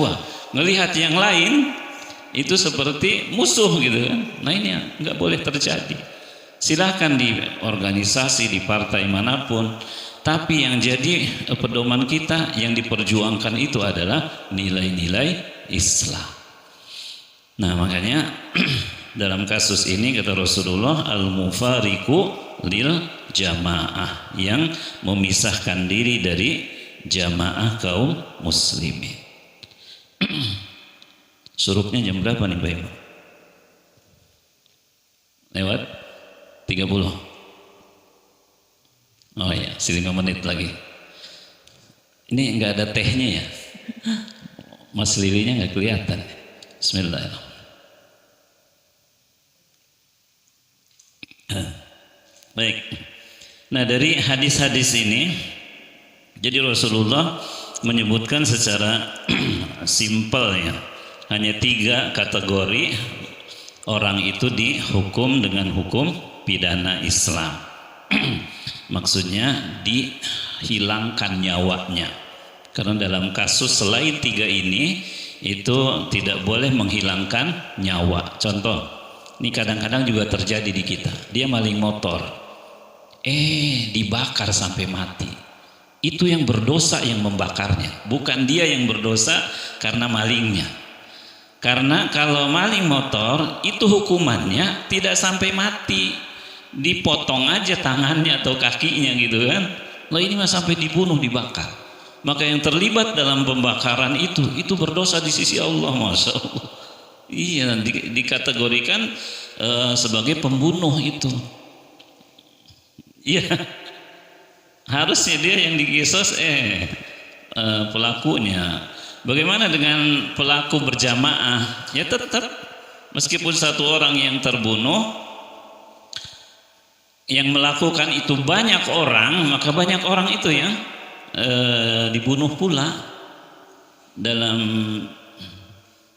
ngelihat yang lain itu seperti musuh gitu kan. Nah ini nggak boleh terjadi. Silahkan di organisasi, di partai manapun, tapi yang jadi pedoman kita yang diperjuangkan itu adalah nilai-nilai Islam. Nah makanya dalam kasus ini kata Rasulullah, al-mufariqu lil jamaah, yang memisahkan diri dari jamaah kaum muslimin. Surupnya jam berapa nih Pak Ibu? Lewat 30. Oh ya, 5 menit lagi. Ini enggak ada tehnya ya. Mas lilinya enggak kelihatan. Bismillahirrahmanirrahim. Baik. Nah, dari hadis-hadis ini jadi Rasulullah menyebutkan secara simpel ya, hanya 3 kategori orang itu dihukum dengan hukum pidana Islam. Maksudnya dihilangkan nyawanya. Karena dalam kasus selain 3 ini itu tidak boleh menghilangkan nyawa. Contoh, ini kadang-kadang juga terjadi di kita. Dia maling motor, dibakar sampai mati. Itu yang berdosa yang membakarnya, bukan dia yang berdosa karena malingnya. Karena kalau maling motor itu hukumannya tidak sampai mati, dipotong aja tangannya atau kakinya gitu kan. Loh ini mah sampai dibunuh, dibakar. Maka yang terlibat dalam pembakaran itu berdosa di sisi Allah, Masya Allah. Iya, dikategorikan sebagai pembunuh itu. Iya. Harusnya dia yang dikisos pelakunya. Bagaimana dengan pelaku berjamaah? Ya tetap meskipun satu orang yang terbunuh, yang melakukan itu banyak orang, maka banyak orang itu yang dibunuh pula. Dalam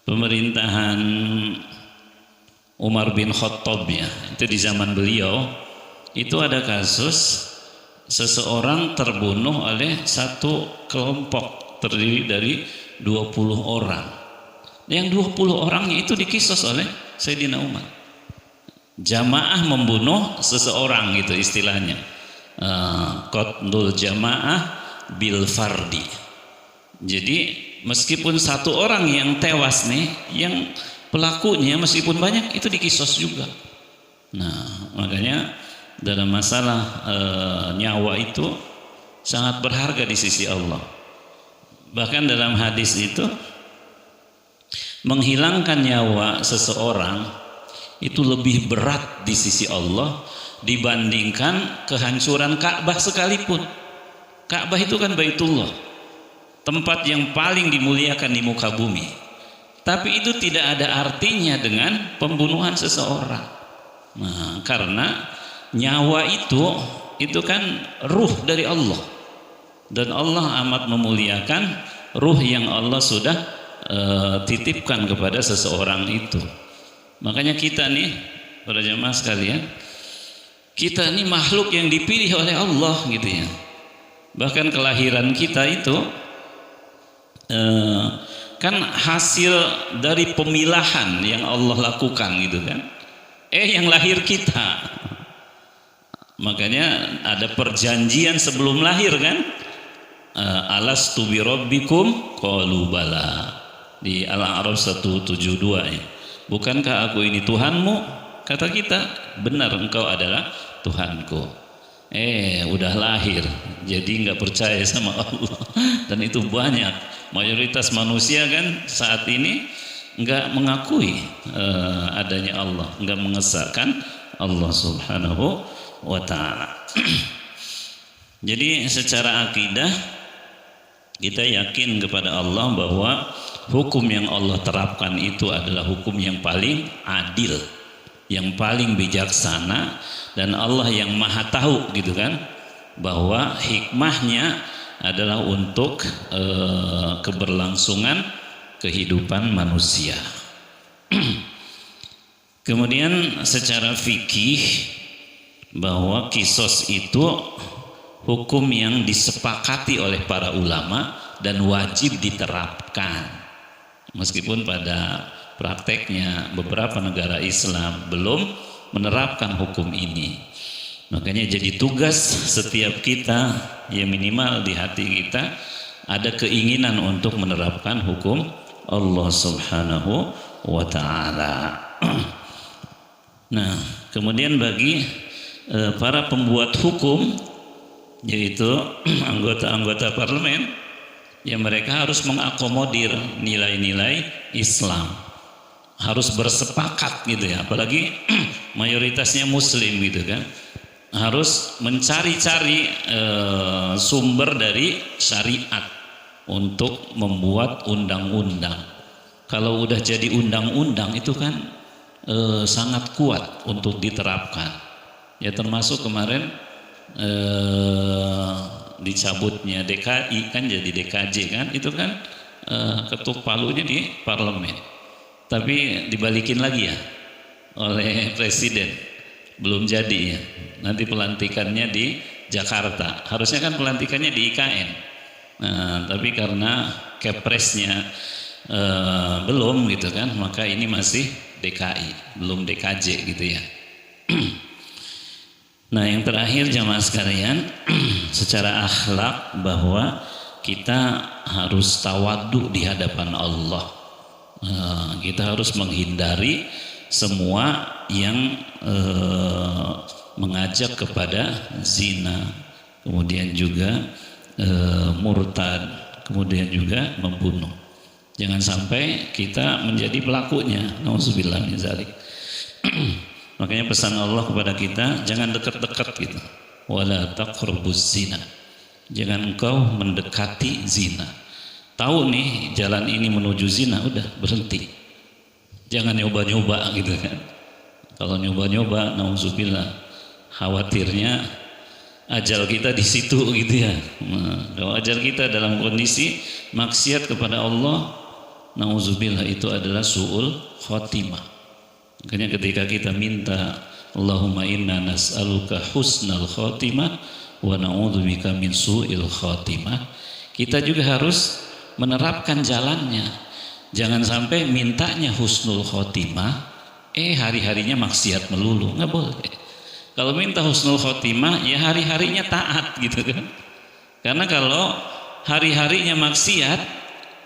pemerintahan Umar bin Khattab ya, itu di zaman beliau itu ada kasus seseorang terbunuh oleh satu kelompok terdiri dari 20 orang. Yang 20 orangnya itu dikisos oleh Sayyidina Umar. Jamaah membunuh seseorang gitu istilahnya. Qatlul jamaah bil fardi. Jadi meskipun satu orang yang tewas nih, yang pelakunya meskipun banyak itu dikisos juga. Nah makanya dalam masalah nyawa itu sangat berharga di sisi Allah. Bahkan dalam hadis itu, menghilangkan nyawa seseorang itu lebih berat di sisi Allah dibandingkan kehancuran Ka'bah sekalipun. Ka'bah itu kan Baitullah, tempat yang paling dimuliakan di muka bumi. Tapi itu tidak ada artinya dengan pembunuhan seseorang. Nah, karena nyawa itu kan ruh dari Allah, dan Allah amat memuliakan ruh yang Allah sudah titipkan kepada seseorang itu. Makanya kita nih, para jemaah sekalian, kita ini makhluk yang dipilih oleh Allah gitu ya. Bahkan kelahiran kita itu kan hasil dari pemilahan yang Allah lakukan gitu kan. Yang lahir kita. Makanya ada perjanjian sebelum lahir kan. Alastu bi rabbikum qalu bala. Di Al-A'raf 172 ya. Bukankah aku ini Tuhanmu? Kata kita, benar, engkau adalah Tuhanku. Udah lahir, jadi nggak percaya sama Allah. Dan itu banyak. Mayoritas manusia kan saat ini nggak mengakui adanya Allah, nggak mengesahkan Allah Subhanahu wa Ta'ala. Jadi secara akidah kita yakin kepada Allah bahwa hukum yang Allah terapkan itu adalah hukum yang paling adil, yang paling bijaksana, dan Allah yang maha tahu gitu kan, bahwa hikmahnya adalah untuk keberlangsungan kehidupan manusia. Kemudian secara fikih, bahwa kisos itu hukum yang disepakati oleh para ulama dan wajib diterapkan, meskipun pada prakteknya beberapa negara Islam belum menerapkan hukum ini. Makanya jadi tugas setiap kita, ya minimal di hati kita ada keinginan untuk menerapkan hukum Allah Subhanahu wa Ta'ala. Nah, kemudian bagi para pembuat hukum, yaitu anggota-anggota parlemen, ya mereka harus mengakomodir nilai-nilai Islam, harus bersepakat gitu ya, apalagi mayoritasnya muslim gitu kan, harus mencari-cari sumber dari syariat untuk membuat undang-undang. Kalau udah jadi undang-undang itu kan sangat kuat untuk diterapkan ya, termasuk kemarin dicabutnya DKI kan jadi DKJ kan, itu kan ketuk palunya di parlemen, tapi dibalikin lagi ya oleh presiden, belum jadi ya, nanti pelantikannya di Jakarta, harusnya kan pelantikannya di IKN. Nah, tapi karena kepresnya belum gitu kan, maka ini masih DKI, belum DKJ gitu ya. Nah, yang terakhir jamaah sekalian, secara akhlak bahwa kita harus tawadhu di hadapan Allah. Kita harus menghindari semua yang mengajak kepada zina, kemudian juga murtad, kemudian juga membunuh. Jangan sampai kita menjadi pelakunya. Nauzubillah min dzalik. Makanya pesan Allah kepada kita, jangan dekat-dekat gitu. Wala taqrabuz zina. Jangan engkau mendekati zina. Tahu nih jalan ini menuju zina, udah berhenti. Jangan nyoba-nyoba gitu kan. Kalau nyoba-nyoba, nauzubillah, khawatirnya ajal kita di situ gitu ya. Nah, kalau ajal kita dalam kondisi maksiat kepada Allah, nauzubillah, itu adalah su'ul khotimah. Makanya ketika kita minta Allahumma inna nas'aluka husnal khotimah wa na'udzubika min su'il khotimah, kita juga harus menerapkan jalannya. Jangan sampai mintanya husnul khotimah, hari-harinya maksiat melulu, nggak boleh. Kalau minta husnul khotimah, ya hari-harinya taat gitu kan. Karena kalau hari-harinya maksiat,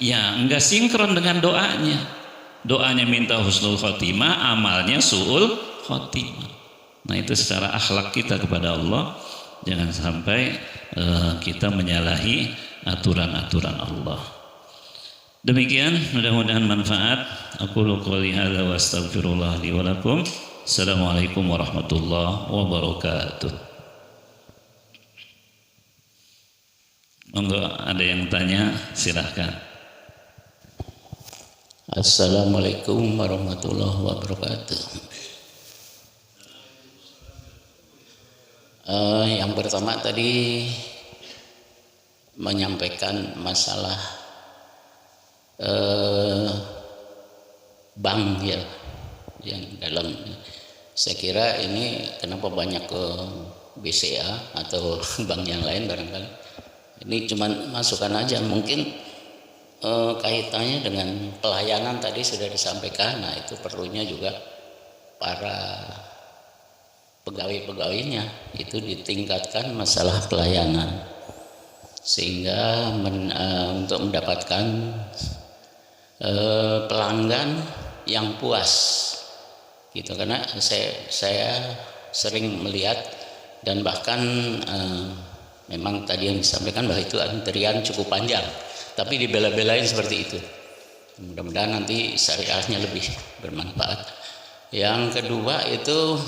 ya nggak sinkron dengan doanya. Doanya minta husnul khotimah, amalnya su'ul khotimah. Nah itu secara akhlak kita kepada Allah, jangan sampai kita menyalahi aturan-aturan Allah. Demikian, mudah-mudahan manfaat. Aqulu qouli hadza wa astaghfirullah li wa lakum. Assalamualaikum warahmatullahi wabarakatuh. Monggo ada yang tanya, silahkan. Assalamualaikum warahmatullahi wabarakatuh. Yang pertama tadi menyampaikan masalah bank ya, yang dalam, saya kira ini kenapa banyak ke BCA atau bank yang lain barangkali. Ini cuma masukan aja, mungkin kaitannya dengan pelayanan tadi sudah disampaikan. Nah itu perlunya juga para pegawai-pegawainya itu ditingkatkan masalah pelayanan, sehingga untuk mendapatkan pelanggan yang puas gitu. Karena saya sering melihat dan bahkan memang tadi yang disampaikan bahwa itu antrian cukup panjang, tapi dibela-belain seperti itu. Mudah-mudahan nanti syariahnya lebih bermanfaat. Yang kedua itu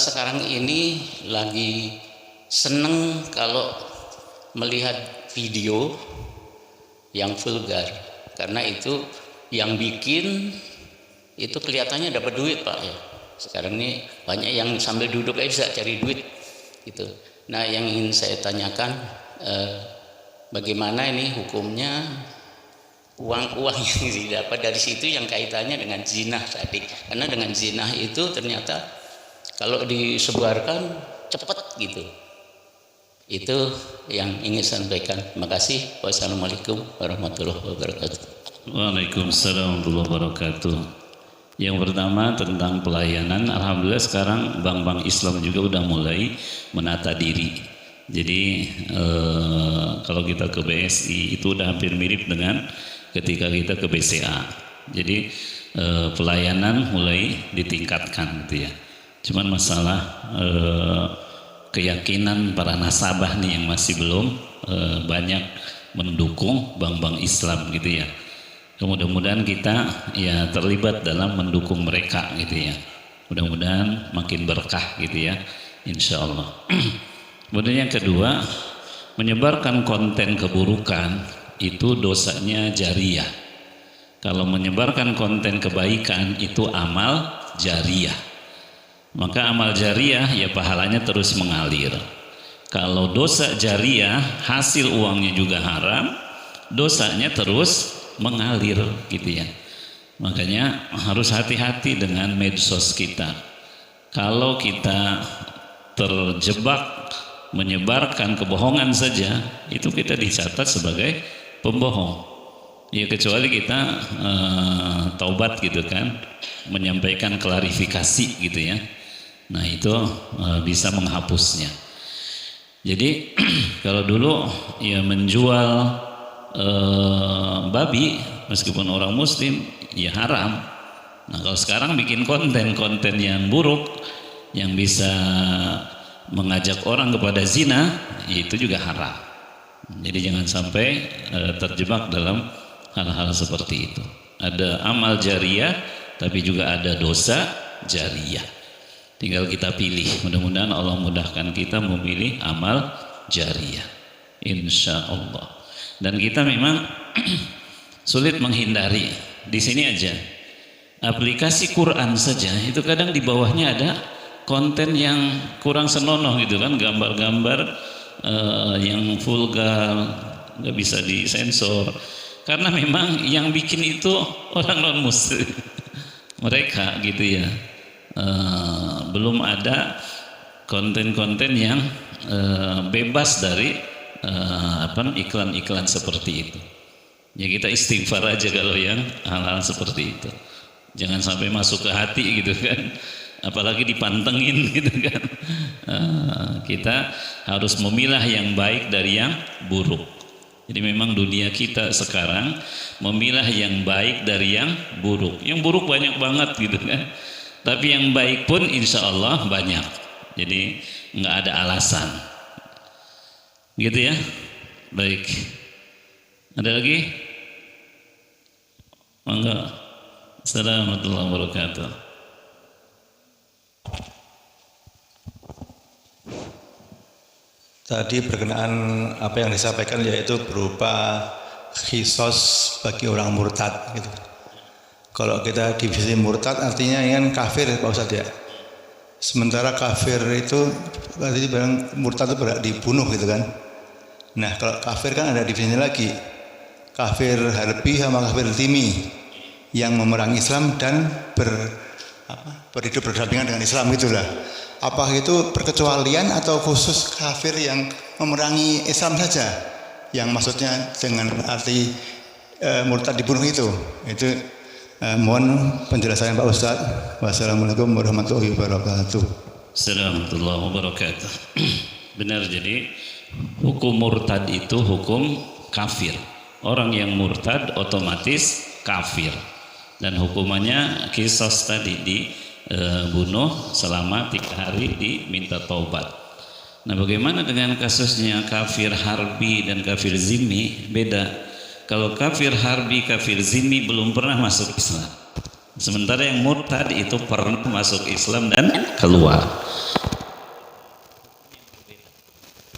sekarang ini lagi seneng kalau melihat video yang vulgar, karena itu yang bikin itu kelihatannya dapat duit Pak ya. Sekarang ini banyak yang sambil duduk aja bisa cari duit gitu. Nah yang ingin saya tanyakan, bagaimana ini hukumnya uang-uang yang didapat dari situ yang kaitannya dengan zina tadi. Karena dengan zina itu ternyata kalau disebarkan cepat gitu. Itu yang ingin saya sampaikan. Terima kasih. Wassalamualaikum warahmatullahi wabarakatuh. Waalaikumsalam warahmatullahi wabarakatuh. Yang pertama tentang pelayanan, alhamdulillah sekarang bank-bank Islam juga udah mulai menata diri. Jadi kalau kita ke BSI itu udah hampir mirip dengan ketika kita ke BCA. Jadi pelayanan mulai ditingkatkan gitu ya. Cuman masalah keyakinan para nasabah nih yang masih belum banyak mendukung bank-bank Islam gitu ya. Mudah-mudahan kita ya terlibat dalam mendukung mereka gitu ya. Mudah-mudahan makin berkah gitu ya, insya Allah. Kemudian yang kedua, menyebarkan konten keburukan itu dosanya jariyah. Kalau menyebarkan konten kebaikan itu amal jariyah. Maka amal jariyah ya pahalanya terus mengalir. Kalau dosa jariyah hasil uangnya juga haram, dosanya terus mengalir gitu ya. Makanya harus hati-hati dengan medsos kita. Kalau kita terjebak menyebarkan kebohongan saja, itu kita dicatat sebagai pembohong. Ya kecuali kita taubat gitu kan, menyampaikan klarifikasi gitu ya. Nah itu bisa menghapusnya. Jadi kalau dulu ya menjual babi meskipun orang muslim ya haram. Nah kalau sekarang bikin konten-konten yang buruk yang bisa mengajak orang kepada zina, itu juga haram. Jadi jangan sampai terjebak dalam hal-hal seperti itu. Ada amal jariyah tapi juga ada dosa jariyah. Tinggal kita pilih. Mudah-mudahan Allah mudahkan kita memilih amal jariyah, insya Allah. Dan kita memang sulit menghindari. Di sini aja aplikasi Quran saja itu kadang di bawahnya ada konten yang kurang senonoh gitu kan, gambar-gambar yang vulgar, nggak bisa disensor karena memang yang bikin itu orang non muslim mereka gitu ya. Belum ada konten-konten yang bebas dari iklan-iklan seperti itu. Ya kita istighfar aja kalau yang hal-hal seperti itu. Jangan sampai masuk ke hati gitu kan. Apalagi dipantengin gitu kan. Kita harus memilah yang baik dari yang buruk. Jadi memang dunia kita sekarang memilah yang baik dari yang buruk. Yang buruk banyak banget gitu kan. Tapi yang baik pun insya Allah banyak. Jadi nggak ada alasan. Gitu ya. Baik. Ada lagi? Mangga. Assalamualaikum warahmatullahi wabarakatuh. Tadi berkenaan apa yang disampaikan yaitu berupa khisos bagi orang murtad gitu. Kalau kita divisi murtad artinya yang kafir Pak Ustadz ya. Sementara kafir itu tadi bilang murtad itu berarti dibunuh gitu kan. Nah kalau kafir kan ada divisi lagi. Kafir harbi sama kafir zimmi yang memerangi Islam dan berhidup berdampingan dengan Islam gitulah. Apa itu perkecualian atau khusus kafir yang memerangi Islam saja? Yang maksudnya dengan arti murtad dibunuh itu mohon penjelasan Pak Ustadz. Wassalamualaikum warahmatullahi wabarakatuh. Assalamualaikum warahmatullahi wabarakatuh. Benar, jadi hukum murtad itu hukum kafir. Orang yang murtad otomatis kafir. Dan hukumannya qisas tadi dibunuh selama 3 hari, diminta taubat. Nah, bagaimana dengan kasusnya kafir harbi dan kafir zimmi? Beda. Kalau kafir harbi, kafir zimmi belum pernah masuk Islam. Sementara yang murtad itu pernah masuk Islam dan keluar.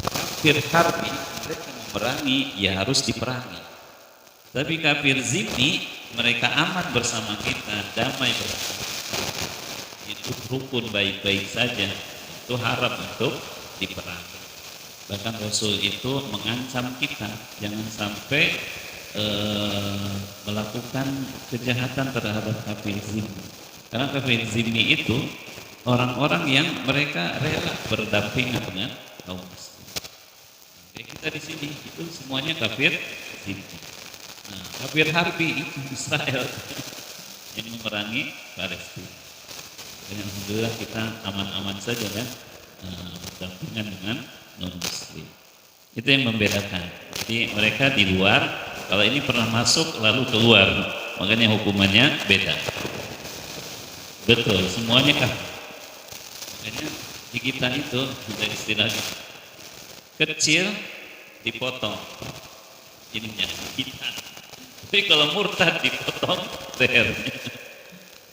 Kafir harbi mereka memerangi, ya harus diperangi. Tapi kafir zimmi mereka aman bersama kita, damai bersama kita, hidup rukun baik-baik saja, itu haram untuk diperangi. Bahkan Rasul itu mengancam kita jangan sampai melakukan kejahatan terhadap kafir zimmi. Karena kafir zimmi itu orang-orang yang mereka rela berdampingan dengan kaum muslim. Kita di sini itu semuanya kafir zimmi. Nah, kafir harbi itu Israel yang memerangi Palestina. Dan alhamdulillah kita aman-aman saja kan, berdampingan dengan non-muslim. Itu yang membedakan. Jadi mereka di luar, kalau ini pernah masuk lalu keluar, makanya hukumannya beda. Betul, semuanya kan. Makanya di kita itu ada istilahnya kecil dipotong ininya kita. Tapi kalau murtad dipotong lehernya.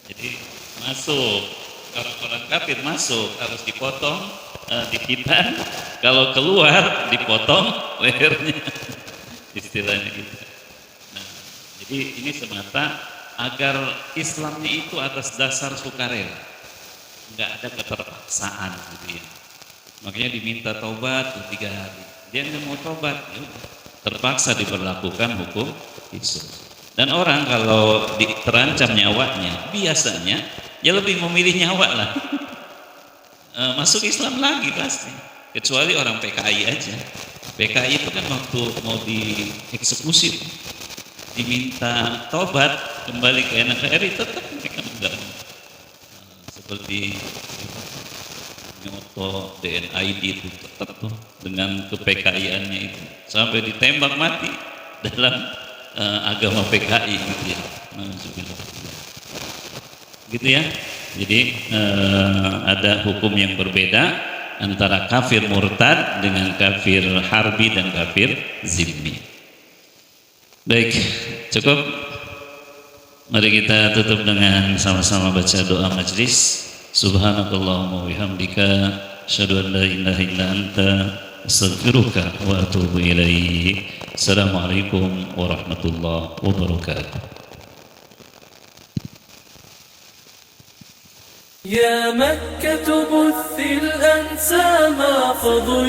Jadi masuk, kalau orang kafir masuk harus dipotong dihitan, kalau keluar dipotong lehernya. Istilahnya gitu. Nah, jadi ini semata agar Islamnya itu atas dasar sukarela, nggak ada keterpaksaan gitu ya. Makanya diminta taubat 3 hari. Dia nggak mau taubat, ya udah, terpaksa diberlakukan hukum Islam. Dan orang kalau terancam nyawanya, biasanya ya lebih memilih nyawa lah. Masuk Islam lagi pasti. Kecuali orang PKI aja. PKI itu kan waktu mau dieksekusi diminta tobat kembali ke NKRI, tetap mereka enggak. Seperti nyoto DNID itu tetap tuh dengan ke-PKI-annya itu sampai ditembak mati dalam agama PKI gitu ya. Gitu ya. Jadi ada hukum yang berbeda antara kafir murtad dengan kafir harbi dan kafir zimmi. Baik, cukup. Mari kita tutup dengan sama-sama baca doa majlis. Subhanakallahumma wa bihamdika asyhadu an la ilaha illa anta astaghfiruka wa atubu ilaik. Assalamualaikum warahmatullahi wabarakatuh. يا مكة بث الأنسام فضل